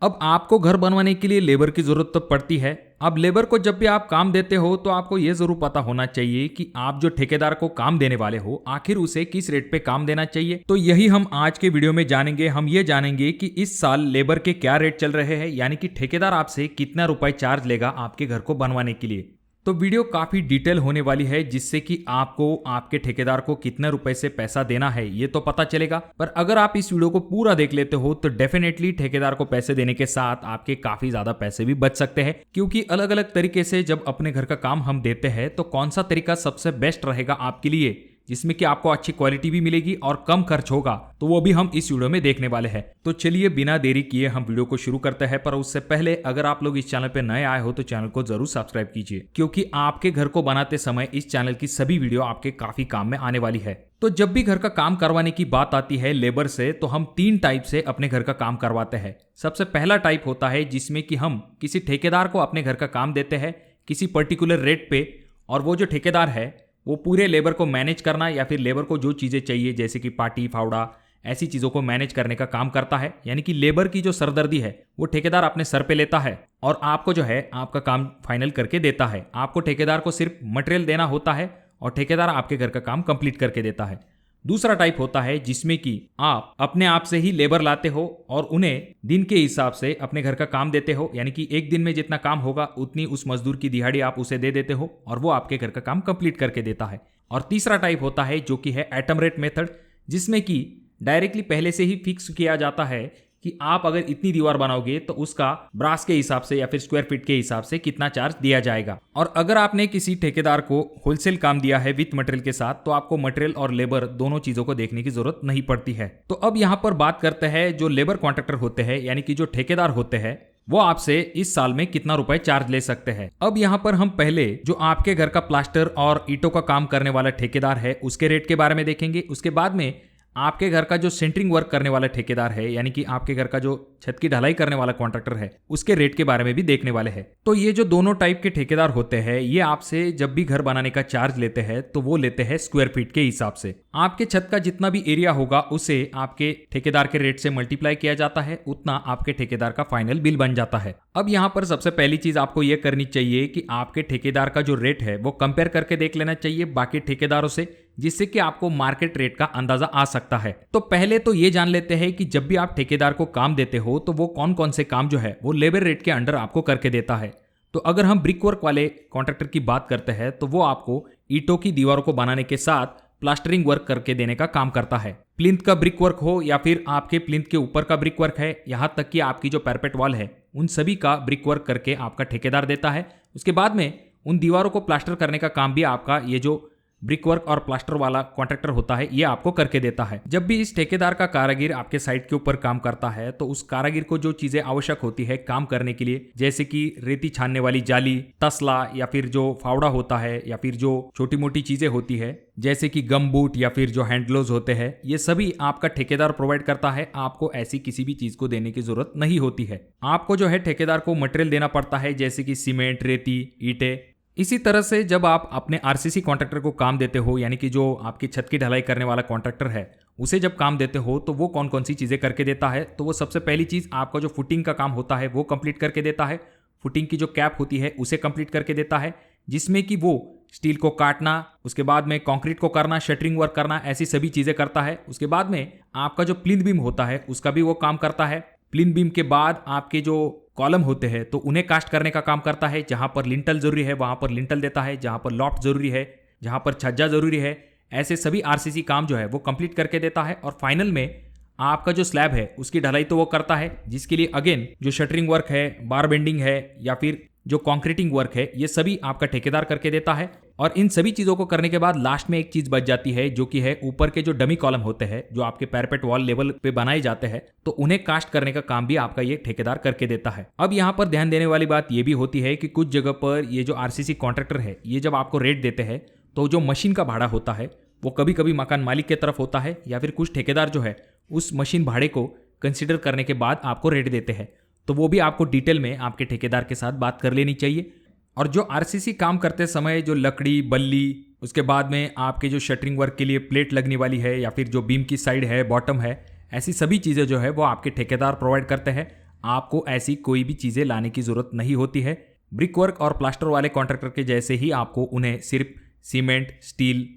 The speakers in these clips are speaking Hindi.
अब आपको घर बनवाने के लिए लेबर की जरूरत तो पड़ती है। अब लेबर को जब भी आप काम देते हो तो आपको यह जरूर पता होना चाहिए कि आप जो ठेकेदार को काम देने वाले हो आखिर उसे किस रेट पे काम देना चाहिए। तो यही हम आज के वीडियो में जानेंगे। हम ये जानेंगे कि इस साल लेबर के क्या रेट चल रहे हैं, यानी कि ठेकेदार आपसे कितना रुपए चार्ज लेगा आपके घर को बनवाने के लिए। तो वीडियो काफी डिटेल होने वाली है, जिससे कि आपको आपके ठेकेदार को कितने रुपए से पैसा देना है ये तो पता चलेगा। पर अगर आप इस वीडियो को पूरा देख लेते हो तो डेफिनेटली ठेकेदार को पैसे देने के साथ आपके काफी ज्यादा पैसे भी बच सकते हैं, क्योंकि अलग अलग तरीके से जब अपने घर का काम हम देते हैं तो कौन सा तरीका सबसे बेस्ट रहेगा आपके लिए, जिसमें कि आपको अच्छी क्वालिटी भी मिलेगी और कम खर्च होगा, तो वो भी हम इस वीडियो में देखने वाले हैं। तो चलिए बिना देरी किए हम वीडियो को शुरू करते हैं। पर उससे पहले अगर आप लोग इस चैनल पे नए आए हो तो चैनल को जरूर सब्सक्राइब कीजिए, क्योंकि आपके घर को बनाते समय इस चैनल की सभी वीडियो आपके काफी काम में आने वाली है। तो जब भी घर का काम करवाने की बात आती है लेबर से, तो हम 3 टाइप से अपने घर का काम करवाते हैं। सबसे पहला टाइप होता है जिसमें कि हम किसी ठेकेदार को अपने घर का काम देते हैं किसी पर्टिकुलर रेट पे, और वो जो ठेकेदार है वो पूरे लेबर को मैनेज करना या फिर लेबर को जो चीज़ें चाहिए जैसे कि पाटी फावड़ा ऐसी चीज़ों को मैनेज करने का काम करता है। यानी कि लेबर की जो सरदर्दी है वो ठेकेदार अपने सर पे लेता है और आपको जो है आपका काम फाइनल करके देता है। आपको ठेकेदार को सिर्फ मटेरियल देना होता है और ठेकेदार आपके घर का काम कंप्लीट करके देता है। दूसरा टाइप होता है जिसमें कि आप अपने आप से ही लेबर लाते हो और उन्हें दिन के हिसाब से अपने घर का काम देते हो, यानी कि एक दिन में जितना काम होगा उतनी उस मजदूर की दिहाड़ी आप उसे दे देते हो और वो आपके घर का काम कंप्लीट करके देता है। और तीसरा टाइप होता है जो कि है एटम रेट मेथड, जिसमें कि डायरेक्टली पहले से ही फिक्स किया जाता है कि आप अगर इतनी दीवार बनाओगे तो उसका ब्रास के हिसाब से या फिर स्क्वायर फीट के हिसाब से कितना चार्ज दिया जाएगा। और अगर आपने किसी ठेकेदार को होलसेल काम दिया है विथ मटेरियल के साथ, तो आपको मटेरियल और लेबर दोनों चीजों को देखने की जरूरत नहीं पड़ती है। तो अब यहाँ पर बात करते हैं जो लेबर कॉन्ट्रैक्टर होते हैं, यानी कि जो ठेकेदार होते हैं, वो आपसे इस साल में कितना रुपए चार्ज ले सकते हैं। अब यहाँ पर हम पहले जो आपके घर का प्लास्टर और ईंटों का काम करने वाला ठेकेदार है उसके रेट के बारे में देखेंगे। उसके बाद में आपके घर का जो सेंटरिंग वर्क करने वाला ठेकेदार है, यानी कि आपके घर का जो छत की ढलाई करने वाला कॉन्ट्रैक्टर है, उसके रेट के बारे में भी देखने वाले हैं। तो ये जो दोनों टाइप के ठेकेदार होते हैं ये आपसे जब भी घर बनाने का चार्ज लेते हैं तो वो लेते हैं स्क्वायर फीट के हिसाब से। आपके छत का जितना भी एरिया होगा उसे आपके ठेकेदार के रेट से मल्टीप्लाई किया जाता है, उतना आपके ठेकेदार का फाइनल बिल बन जाता है। अब यहाँ पर सबसे पहली चीज आपको यह करनी चाहिए कि आपके ठेकेदार का जो रेट है वो कंपेयर करके देख लेना चाहिए बाकी ठेकेदारों से, जिससे कि आपको मार्केट रेट का अंदाजा आ सकता है। तो पहले तो ये जान लेते हैं कि जब भी आप ठेकेदार को काम देते हो तो वो कौन कौन से काम जो है वो लेबर रेट के अंडर आपको करके देता है। तो अगर हम ब्रिक वर्क वाले कॉन्ट्रैक्टर की बात करते हैं तो वो आपको ईंटों की दीवारों को बनाने के साथ प्लास्टरिंग वर्क करके देने का काम करता है। प्लिंथ का ब्रिक वर्क हो या फिर आपके प्लिंथ के ऊपर का ब्रिक वर्क है, यहाँ तक कि आपकी जो पैरपेट वॉल है, उन सभी का ब्रिक वर्क करके आपका ठेकेदार देता है। उसके बाद में उन दीवारों को प्लास्टर करने का काम भी आपका ये जो ब्रिक वर्क और प्लास्टर वाला कॉन्ट्रैक्टर होता है ये आपको करके देता है। जब भी इस ठेकेदार का कारीगर आपके साइट के ऊपर काम करता है तो उस कारीगर को जो चीजें आवश्यक होती है काम करने के लिए, जैसे कि रेती छानने वाली जाली, तसला या फिर जो फावड़ा होता है या फिर जो छोटी मोटी चीजें होती है जैसे कि गम बूट या फिर जो हैंड ग्लोव्स होते हैं, ये सभी आपका ठेकेदार प्रोवाइड करता है। आपको ऐसी किसी भी चीज को देने की जरूरत नहीं होती है। आपको जो है ठेकेदार को मटेरियल देना पड़ता है जैसे कि सीमेंट, रेती, ईंटें। इसी तरह से जब आप अपने आरसीसी कॉन्ट्रैक्टर को काम देते हो, यानी कि जो आपकी छत की ढलाई करने वाला कॉन्ट्रैक्टर है, उसे जब काम देते हो तो वो कौन कौन सी चीज़ें करके देता है। तो वो सबसे पहली चीज़ आपका जो फुटिंग का काम होता है वो कंप्लीट करके देता है। फुटिंग की जो कैप होती है उसे कंप्लीट करके देता है, जिसमें कि वो स्टील को काटना, उसके बाद में कंक्रीट को करना, शटरिंग वर्क करना, ऐसी सभी चीज़ें करता है। उसके बाद में आपका जो प्लिंथ बीम होता है उसका भी वो काम करता है। प्लिंथ बीम के बाद आपके जो कॉलम होते हैं तो उन्हें कास्ट करने का काम करता है। जहां पर लिंटल जरूरी है वहां पर लिंटल देता है, जहां पर लॉफ्ट जरूरी है, जहां पर छज्जा जरूरी है, ऐसे सभी आरसीसी काम जो है वो कंप्लीट करके देता है। और फाइनल में आपका जो स्लैब है उसकी ढलाई तो वो करता है, जिसके लिए अगेन जो शटरिंग वर्क है, बार बेंडिंग है या फिर जो कॉन्क्रीटिंग वर्क है, ये सभी आपका ठेकेदार करके देता है। और इन सभी चीज़ों को करने के बाद लास्ट में एक चीज़ बच जाती है जो कि है ऊपर के जो डमी कॉलम होते हैं जो आपके पैरापेट वॉल लेवल पे बनाए जाते हैं, तो उन्हें कास्ट करने का काम भी आपका ये ठेकेदार करके देता है। अब यहाँ पर ध्यान देने वाली बात ये भी होती है कि कुछ जगह पर ये जो आरसीसी कॉन्ट्रैक्टर है ये जब आपको रेट देते हैं तो जो मशीन का भाड़ा होता है वो कभी कभी मकान मालिक की तरफ होता है, या फिर कुछ ठेकेदार जो है उस मशीन भाड़े को कंसिडर करने के बाद आपको रेट देते हैं। तो वो भी आपको डिटेल में आपके ठेकेदार के साथ बात कर लेनी चाहिए। और जो आरसीसी काम करते समय जो लकड़ी, बल्ली, उसके बाद में आपके जो शटरिंग वर्क के लिए प्लेट लगने वाली है या फिर जो बीम की साइड है, बॉटम है, ऐसी सभी चीज़ें जो है वो आपके ठेकेदार प्रोवाइड करते हैं। आपको ऐसी कोई भी चीज़ें लाने की ज़रूरत नहीं होती है। ब्रिक वर्क और प्लास्टर वाले कॉन्ट्रैक्टर के जैसे ही आपको उन्हें सिर्फ सीमेंट, स्टील,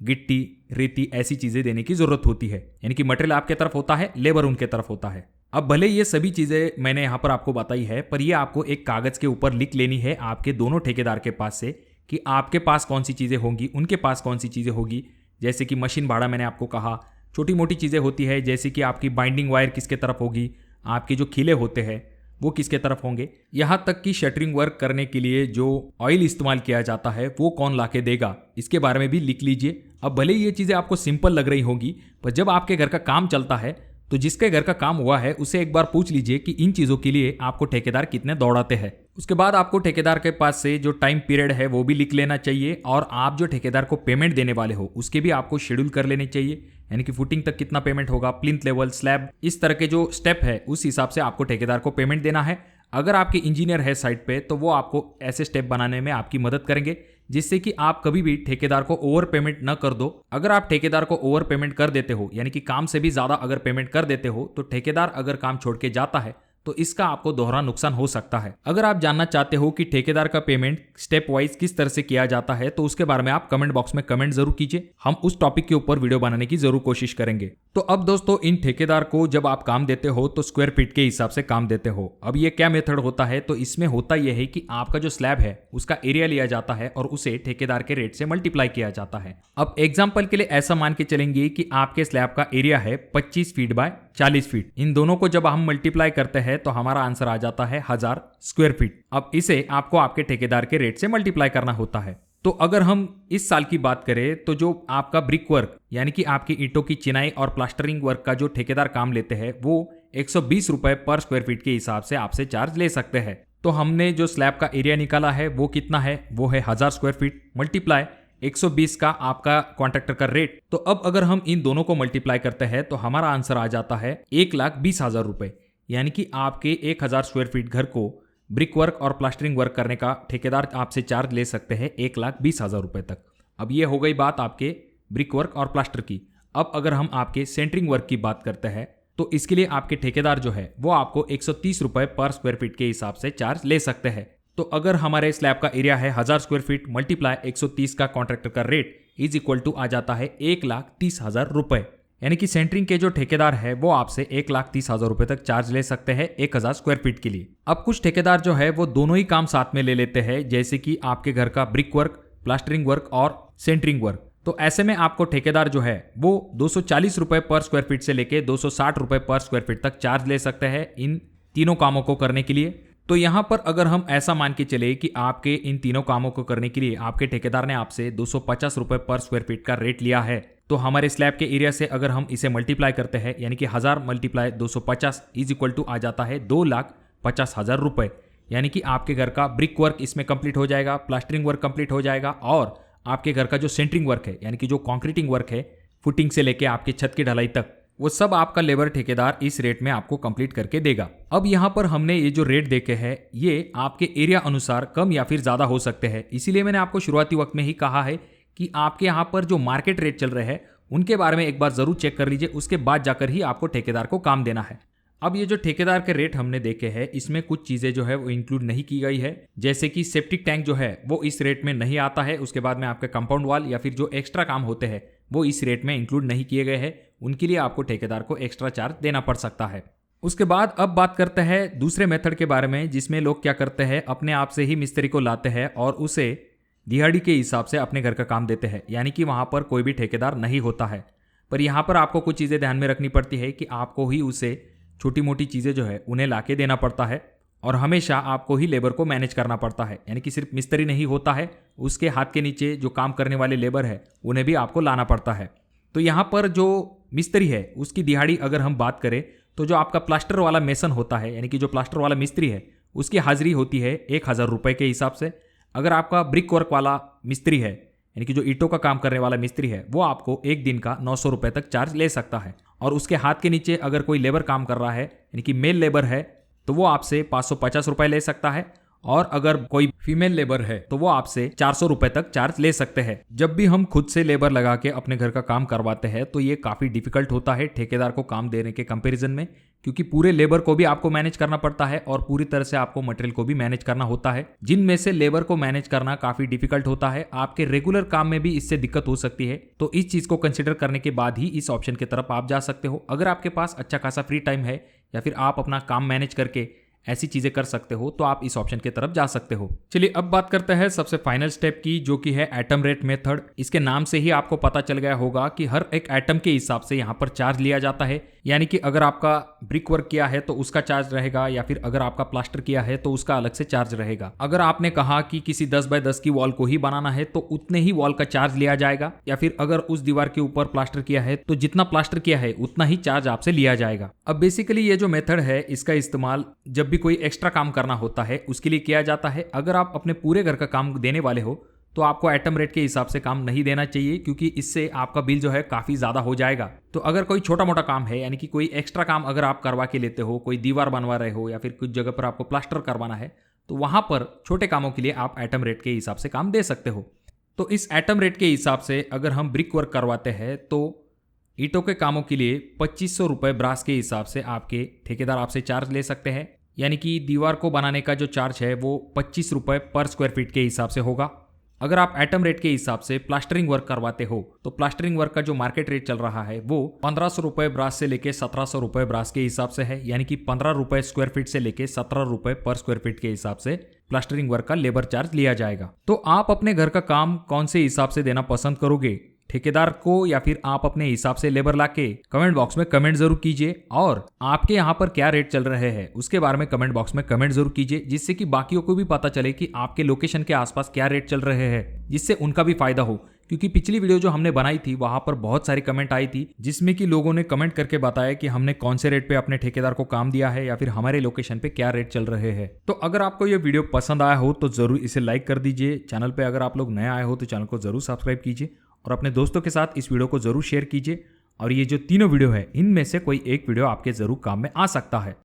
गिट्टी, रेती ऐसी चीज़ें देने की ज़रूरत होती है, यानी कि मटेरियल आपके तरफ होता है, लेबर उनके तरफ होता है। अब भले ये सभी चीज़ें मैंने यहाँ पर आपको बताई है, पर ये आपको एक कागज़ के ऊपर लिख लेनी है आपके दोनों ठेकेदार के पास से कि आपके पास कौन सी चीज़ें होंगी, उनके पास कौन सी चीज़ें होगी। जैसे कि मशीन भाड़ा मैंने आपको कहा, छोटी मोटी चीज़ें होती है जैसे कि आपकी बाइंडिंग वायर किसके तरफ होगी, आपके जो खिले होते हैं वो किसके तरफ होंगे, यहाँ तक कि शटरिंग वर्क करने के लिए जो ऑयल इस्तेमाल किया जाता है वो कौन ला के देगा, इसके बारे में भी लिख लीजिए। अब भले ही ये चीज़ें आपको सिंपल लग रही होंगी, पर जब आपके घर का काम चलता है तो जिसके घर का काम हुआ है उसे एक बार पूछ लीजिए कि इन चीज़ों के लिए आपको ठेकेदार कितने दौड़ाते हैं। उसके बाद आपको ठेकेदार के पास से जो टाइम पीरियड है वो भी लिख लेना चाहिए, और आप जो ठेकेदार को पेमेंट देने वाले हो उसके भी आपको शेड्यूल कर लेने चाहिए, यानी कि फुटिंग तक कितना पेमेंट होगा, प्लिंथ लेवल, स्लैब, इस तरह के जो स्टेप है उस हिसाब से आपको ठेकेदार को पेमेंट देना है। अगर आपके इंजीनियर है साइट पे तो वो आपको ऐसे स्टेप बनाने में आपकी मदद करेंगे जिससे कि आप कभी भी ठेकेदार को ओवर पेमेंट न कर दो। अगर आप ठेकेदार को ओवर पेमेंट कर देते हो, यानी कि काम से भी ज़्यादा अगर पेमेंट कर देते हो, तो ठेकेदार अगर काम छोड़ के जाता है तो इसका आपको दोहरा नुकसान हो सकता है। अगर आप जानना चाहते हो कि ठेकेदार का पेमेंट स्टेप वाइज किस तरह से किया जाता है तो उसके बारे में आप कमेंट बॉक्स में कमेंट जरूर कीजिए, हम उस टॉपिक के ऊपर वीडियो बनाने की जरूर कोशिश करेंगे। तो अब दोस्तों, इन ठेकेदार को जब आप काम देते हो तो स्क्वायर फीट के हिसाब से काम देते हो। अब ये क्या मेथड होता है, तो इसमें होता यह है कि आपका जो स्लैब है उसका एरिया लिया जाता है और उसे ठेकेदार के रेट से मल्टीप्लाई किया जाता है। अब एग्जाम्पल के लिए ऐसा मान के चलेंगे कि आपके स्लैब का एरिया है 25 फीट बाय 40 फीट। इन दोनों को जब हम मल्टीप्लाई करते हैं तो हमारा आंसर आ जाता है 1000 स्क्वायर फीट। अब इसे आपको आपके ठेकेदार के रेट से मल्टीप्लाई करना होता है। तो अगर हम इस साल की बात करें तो जो आपका ब्रिक वर्क यानी कि आपकी ईंटों की चिनाई और प्लास्टरिंग वर्क का जो ठेकेदार काम लेते हैं वो 120 रुपए पर स्क्वायर फीट के हिसाब से आपसे चार्ज ले सकते हैं। तो हमने जो स्लैब का एरिया निकाला है वो कितना है, वो है 1000 स्क्वायर फीट मल्टीप्लाई 120 का आपका कॉन्ट्रैक्टर का रेट। तो अब अगर हम इन दोनों को मल्टीप्लाई करते हैं तो हमारा आंसर आ जाता है 1,20,000 रुपए, यानी कि आपके 1000 स्क्वायर फीट घर को ब्रिक वर्क और प्लास्टरिंग वर्क करने का ठेकेदार आपसे चार्ज ले सकते हैं 1,20,000 रुपए तक। अब ये हो गई बात आपके ब्रिक वर्क और प्लास्टर की। अब अगर हम आपके सेंटरिंग वर्क की बात करते हैं तो इसके लिए आपके ठेकेदार जो है वो आपको 130 रुपए पर स्क्वायर फीट के हिसाब से चार्ज ले सकते हैं। तो अगर हमारे स्लैब का एरिया है 1000 स्क्वायर फीट मल्टीप्लाई 130 का कॉन्ट्रैक्टर का रेट इज इक्वल टू आ जाता है 1,30,000 रुपए, यानी कि सेंटरिंग के जो ठेकेदार है वो आपसे 1,30,000 रुपए तक चार्ज ले सकते हैं 1000 स्क्वायर फीट के लिए। अब कुछ ठेकेदार जो है वो दोनों ही काम साथ में ले लेते हैं, जैसे कि आपके घर का ब्रिक वर्क, प्लास्टरिंग वर्क और सेंटरिंग वर्क। तो ऐसे में आपको ठेकेदार जो है वो 240 रुपए पर स्क्वायर फीट से लेके 260 रुपए पर स्क्वायर फीट तक चार्ज ले सकते हैं इन तीनों कामों को करने के लिए। तो यहाँ पर अगर हम ऐसा मान के चले कि आपके इन तीनों कामों को करने के लिए आपके ठेकेदार ने आपसे 250 रुपए पर स्क्वायर फीट का रेट लिया है, तो हमारे स्लैब के एरिया से अगर हम इसे मल्टीप्लाई करते हैं, यानी कि 1000 मल्टीप्लाई 250 इज इक्वल टू आ जाता है 2,50,000 रुपए, यानी कि आपके घर का ब्रिक वर्क इसमें कंप्लीट हो जाएगा, प्लास्टरिंग वर्क कंप्लीट हो जाएगा और आपके घर का जो सेंटरिंग वर्क है यानी कि जो कॉन्क्रीटिंग वर्क है फुटिंग से लेके आपके छत की ढलाई तक, वो सब आपका लेबर ठेकेदार इस रेट में आपको कंप्लीट करके देगा। अब यहाँ पर हमने ये जो रेट देखे हैं ये आपके एरिया अनुसार कम या फिर ज़्यादा हो सकते हैं, इसीलिए मैंने आपको शुरुआती वक्त में ही कहा है कि आपके यहाँ पर जो मार्केट रेट चल रहे हैं उनके बारे में एक बार ज़रूर चेक कर लीजिए, उसके बाद जाकर ही आपको ठेकेदार को काम देना है। अब ये जो ठेकेदार के रेट हमने देखे हैं इसमें कुछ चीज़ें जो है वो इंक्लूड नहीं की गई है, जैसे कि सेप्टिक टैंक जो है वो इस रेट में नहीं आता है। उसके बाद में आपके कंपाउंड वॉल या फिर जो एक्स्ट्रा काम होते हैं वो इस रेट में इंक्लूड नहीं किए गए हैं, उनके लिए आपको ठेकेदार को एक्स्ट्रा चार्ज देना पड़ सकता है। उसके बाद अब बात करते हैं दूसरे मेथड के बारे में, जिसमें लोग क्या करते हैं अपने आप से ही मिस्त्री को लाते हैं और उसे दिहाड़ी के हिसाब से अपने घर का काम देते हैं, यानी कि वहाँ पर कोई भी ठेकेदार नहीं होता है। पर यहाँ पर आपको कुछ चीज़ें ध्यान में रखनी पड़ती है कि आपको ही उसे छोटी मोटी चीज़ें जो है उन्हें लाके देना पड़ता है और हमेशा आपको ही लेबर को मैनेज करना पड़ता है, यानी कि सिर्फ मिस्त्री नहीं होता है, उसके हाथ के नीचे जो काम करने वाले लेबर है उन्हें भी आपको लाना पड़ता है। तो यहाँ पर जो मिस्त्री है उसकी दिहाड़ी अगर हम बात करें तो जो आपका प्लास्टर वाला मेसन होता है यानी कि जो प्लास्टर वाला मिस्त्री है उसकी हाजिरी होती है 1000 रुपये के हिसाब से। अगर आपका ब्रिक वर्क वाला मिस्त्री है यानी कि जो ईंटों का काम करने वाला मिस्त्री है वो आपको एक दिन का 900 रुपये तक चार्ज ले सकता है, और उसके हाथ के नीचे अगर कोई लेबर काम कर रहा है यानी कि मेल लेबर है तो वो आपसे 550 रुपये ले सकता है, और अगर कोई फीमेल लेबर है तो वो आपसे 400 रुपये तक चार्ज ले सकते हैं। जब भी हम खुद से लेबर लगा के अपने घर का काम करवाते हैं तो ये काफ़ी डिफिकल्ट होता है ठेकेदार को काम देने के कंपैरिजन में, क्योंकि पूरे लेबर को भी आपको मैनेज करना पड़ता है और पूरी तरह से आपको मटेरियल को भी मैनेज करना होता है, जिनमें से लेबर को मैनेज करना काफी डिफिकल्ट होता है। आपके रेगुलर काम में भी इससे दिक्कत हो सकती है। तो इस चीज को कंसिडर करने के बाद ही इस ऑप्शन की तरफ आप जा सकते हो। अगर आपके पास अच्छा खासा फ्री टाइम है या फिर आप अपना काम मैनेज करके ऐसी चीजें कर सकते हो तो आप इस ऑप्शन की तरफ जा सकते हो। चलिए अब बात करते हैं सबसे फाइनल स्टेप की, जो कि है एटम रेट मेथड। इसके नाम से ही आपको पता चल गया होगा कि हर एक एटम के हिसाब से यहाँ पर चार्ज लिया जाता है। यानी कि अगर आपका ब्रिक वर्क किया है तो उसका चार्ज रहेगा, या फिर अगर आपका प्लास्टर किया है तो उसका अलग से चार्ज रहेगा। अगर आपने कहा कि किसी 10 बाय 10 की वॉल को ही बनाना है तो उतने ही वॉल का चार्ज लिया जाएगा, या फिर अगर उस दीवार के ऊपर प्लास्टर किया है तो जितना प्लास्टर किया है उतना ही चार्ज आपसे लिया जाएगा। अब बेसिकली ये जो मेथड है इसका इस्तेमाल जब भी कोई एक्स्ट्रा काम करना होता है उसके लिए किया जाता है। अगर आप अपने पूरे घर का काम देने वाले हो तो आपको एटम रेट के हिसाब से काम नहीं देना चाहिए, क्योंकि इससे आपका बिल जो है काफी ज्यादा हो जाएगा। तो अगर कोई छोटा मोटा काम है, यानी कि कोई एक्स्ट्रा काम अगर आप करवा के लेते हो, कोई दीवार बनवा रहे हो या फिर कुछ जगह पर आपको प्लास्टर करवाना है, तो वहां पर छोटे कामों के लिए आप एटम रेट के हिसाब से काम दे सकते हो। तो इस एटम रेट के हिसाब से अगर हम ब्रिक वर्क करवाते हैं तो ईंटों के कामों के लिए 2500 रुपये ब्रास के हिसाब से आपके ठेकेदार आपसे चार्ज ले सकते हैं। यानी कि दीवार को बनाने का जो चार्ज है वो 25 रुपये पर स्क्वायर फीट के हिसाब से होगा। अगर आप एटम रेट के हिसाब से प्लास्टरिंग वर्क करवाते हो तो प्लास्टरिंग वर्क का जो मार्केट रेट चल रहा है वो 1500 रुपये ब्रास से लेके 1700 रुपये ब्रास के हिसाब से है। यानी कि 15 रुपये स्क्वायर फीट से लेके 17 रुपये पर स्क्वायर फीट के हिसाब से प्लास्टरिंग वर्क का लेबर चार्ज लिया जाएगा। तो आप अपने घर का काम कौन से हिसाब से देना पसंद करोगे, ठेकेदार को या फिर आप अपने हिसाब से लेबर लाके? कमेंट बॉक्स में कमेंट जरूर कीजिए, और आपके यहाँ पर क्या रेट चल रहे हैं उसके बारे में कमेंट बॉक्स में कमेंट जरूर कीजिए, जिससे कि बाकियों को भी पता चले कि आपके लोकेशन के आसपास क्या रेट चल रहे हैं, जिससे उनका भी फायदा हो। क्योंकि पिछली वीडियो जो हमने बनाई थी वहां पर बहुत सारी कमेंट आई थी, जिसमें कि लोगों ने कमेंट करके बताया कि हमने कौन से रेट पे अपने ठेकेदार को काम दिया है या फिर हमारे लोकेशन पे क्या रेट चल रहे हैं। तो अगर आपको ये वीडियो पसंद आया हो तो जरूर इसे लाइक कर दीजिए। चैनल पे अगर आप लोग नए आए हो तो चैनल को जरूर सब्सक्राइब कीजिए और अपने दोस्तों के साथ इस वीडियो को जरूर शेयर कीजिए। और ये जो तीनों वीडियो है इनमें से कोई एक वीडियो आपके जरूर काम में आ सकता है।